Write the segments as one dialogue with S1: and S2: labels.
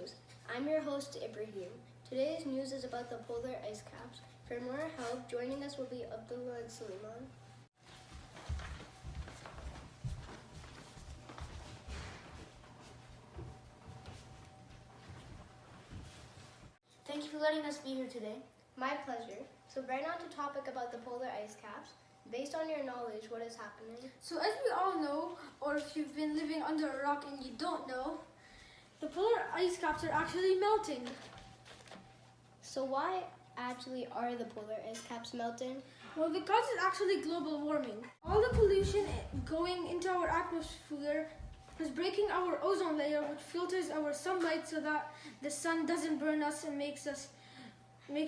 S1: News. I'm your host, Ibrahim. Today's news is about the polar ice caps. For more help, joining us will be Abdullah and Suleiman.
S2: Thank you for letting us be here today.
S1: My pleasure. So right on to topic about the polar ice caps. Based on your knowledge, what is happening?
S3: So as we all know, or if you've been living under a rock and you don't know, the polar ice caps are actually melting.
S1: So why actually are the polar ice caps melting?
S3: Well, the cause is actually global warming. All the pollution going into our atmosphere is breaking our ozone layer, which filters our sunlight so that the sun doesn't burn us and make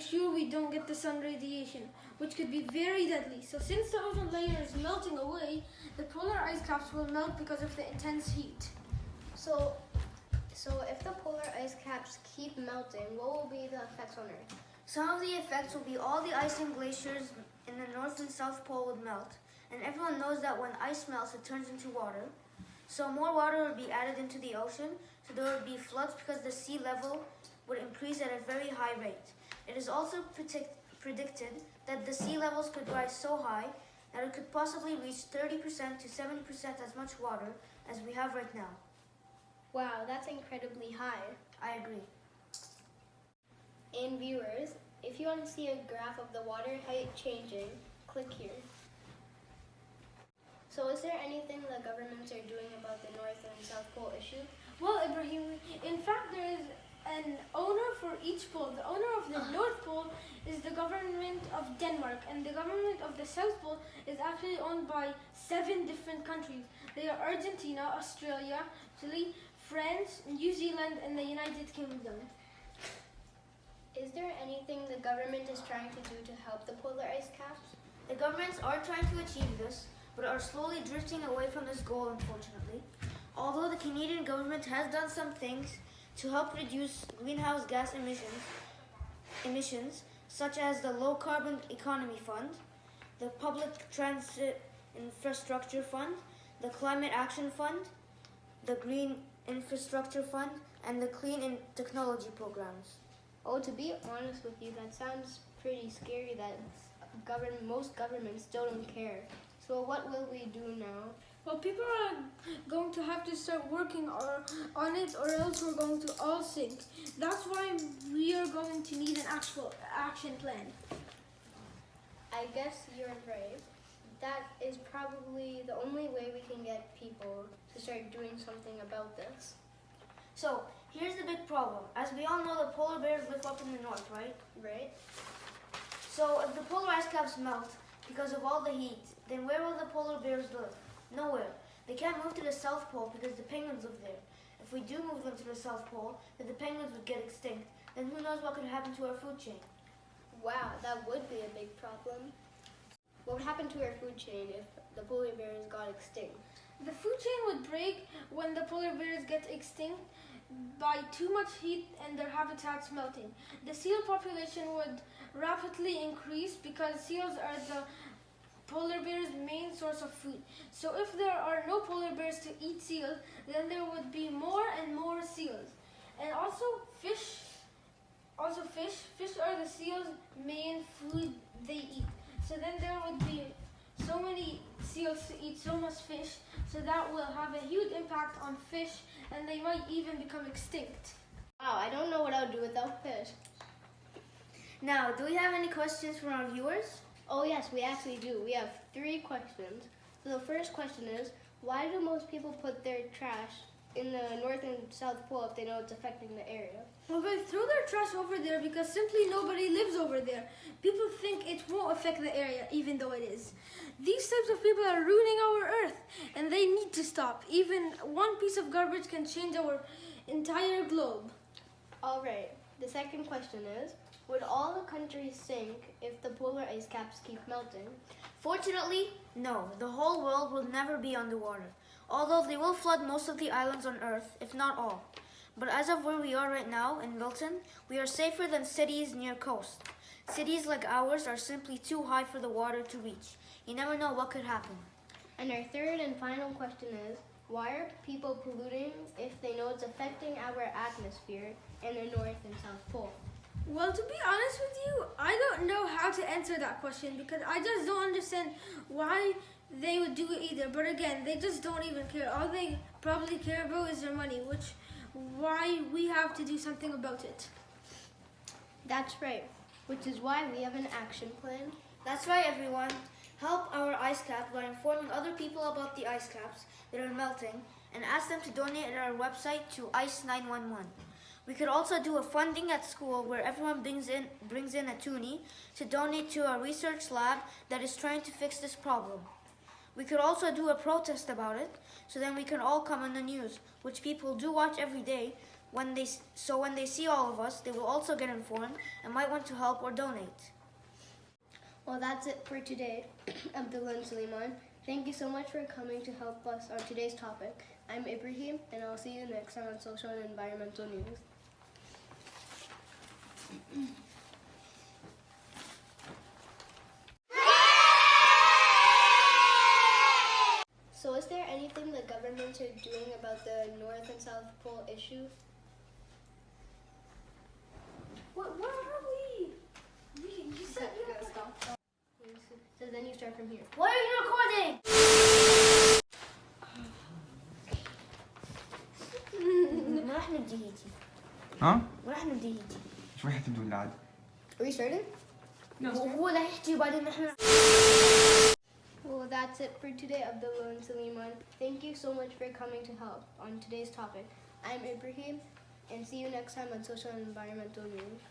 S3: sure we don't get the sun radiation, which could be very deadly. So since the ozone layer is melting away, the polar ice caps will melt because of the intense heat.
S1: So if the polar ice caps keep melting, what will be the effects on Earth?
S2: Some of the effects will be all the ice and glaciers in the North and South Pole would melt, and everyone knows that when ice melts, it turns into water. So more water would be added into the ocean, so there would be floods because the sea level would increase at a very high rate. It is also predicted that the sea levels could rise so high that it could possibly reach 30% to 70% as much water as we have right now.
S1: Wow, that's incredibly high.
S2: I agree.
S1: And viewers, if you want to see a graph of the water height changing, click here. So is there anything the governments are doing about the North and South Pole issue?
S3: Well, Ibrahim, in fact, there is an owner for each pole. The owner of the North Pole is the government of Denmark, and the government of the South Pole is actually owned by 7 different countries. They are Argentina, Australia, Chile, France, New Zealand, and the United Kingdom.
S1: Is there anything the government is trying to do to help the polar ice caps?
S2: The governments are trying to achieve this, but are slowly drifting away from this goal, unfortunately. Although the Canadian government has done some things to help reduce greenhouse gas emissions, such as the Low Carbon Economy Fund, the Public Transit Infrastructure Fund, the Climate Action Fund, the Green Infrastructure Fund, and the Clean Technology programs.
S1: Oh, to be honest with you, that sounds pretty scary that most governments still don't care. So what will we do now?
S3: Well, people are going to have to start working on it, or else we're going to all sink. That's why we are going to need an actual action plan.
S1: I guess you're right. That is probably the only way we can get people to start doing something about this.
S2: So, here's the big problem. As we all know, the polar bears live up in the north, right?
S1: Right?
S2: So, if the polar ice caps melt because of all the heat, then where will the polar bears live? Nowhere. They can't move to the South Pole because the penguins live there. If we do move them to the South Pole, then the penguins would get extinct. Then who knows what could happen to our food chain?
S1: Wow, that would be a big problem. What would happen to our food chain if the polar bears got extinct?
S3: The food chain would break when the polar bears get extinct by too much heat and their habitats melting. The seal population would rapidly increase because seals are the polar bears' main source of food. So if there are no polar bears to eat seals, then there would be more and more seals. And also fish are the seals' main food they eat. So then there would be so many seals to eat so much fish, so that will have a huge impact on fish, and they might even become extinct.
S1: Wow, I don't know what I would do without fish.
S2: Now, do we have any questions from our viewers?
S1: Oh yes, we actually do. We have 3 questions. So the first question is, why do most people put their trash in the North and South Pole if they know it's affecting the area?
S3: Well, they throw their trash over there because simply nobody lives over there. People think it won't affect the area, even though it is. These types of people are ruining our earth, and they need to stop. Even one piece of garbage can change our entire globe.
S1: All right, the second question is, would all the countries sink if the polar ice caps keep melting?
S2: Fortunately, no. The whole world will never be underwater, although they will flood most of the islands on Earth, if not all. But as of where we are right now, in Milton, we are safer than cities near coast. Cities like ours are simply too high for the water to reach. You never know what could happen.
S1: And our third and final question is, why are people polluting if they know it's affecting our atmosphere and the North and South Pole?
S3: Well, to be honest with you, I don't know how to answer that question because I just don't understand why they would do it either. But again, they just don't even care. All they probably care about is their money, which why we have to do something about it.
S1: That's right, which is why we have an action plan.
S2: That's right, everyone. Help our ice caps by informing other people about the ice caps that are melting and ask them to donate at our website to Ice 911. We could also do a funding at school where everyone brings in a toonie to donate to a research lab that is trying to fix this problem. We could also do a protest about it, so then we can all come on the news, which people do watch every day. When they see all of us, they will also get informed and might want to help or donate.
S1: Well, that's it for today, Abdullah and Suleiman. Thank you so much for coming to help us on today's topic. I'm Ibrahim, and I'll see you next time on Social and Environmental News. So is there anything the governments are doing about the North and South Pole issue?
S3: Where are we? You said you
S1: Gotta stop. So then you start from here.
S2: Why are you recording? ما راح نبدي هيجي.
S4: ها؟
S2: ما راح نبدي هيجي.
S4: شو راح تبدو العاد؟
S1: Are we started?
S2: وهو اللي هيحكي وبعدين نحن.
S1: Well, that's it for today, Abdullah and Suleiman. Thank you so much for coming to help on today's topic. I'm Ibrahim, and see you next time on Social and Environmental News.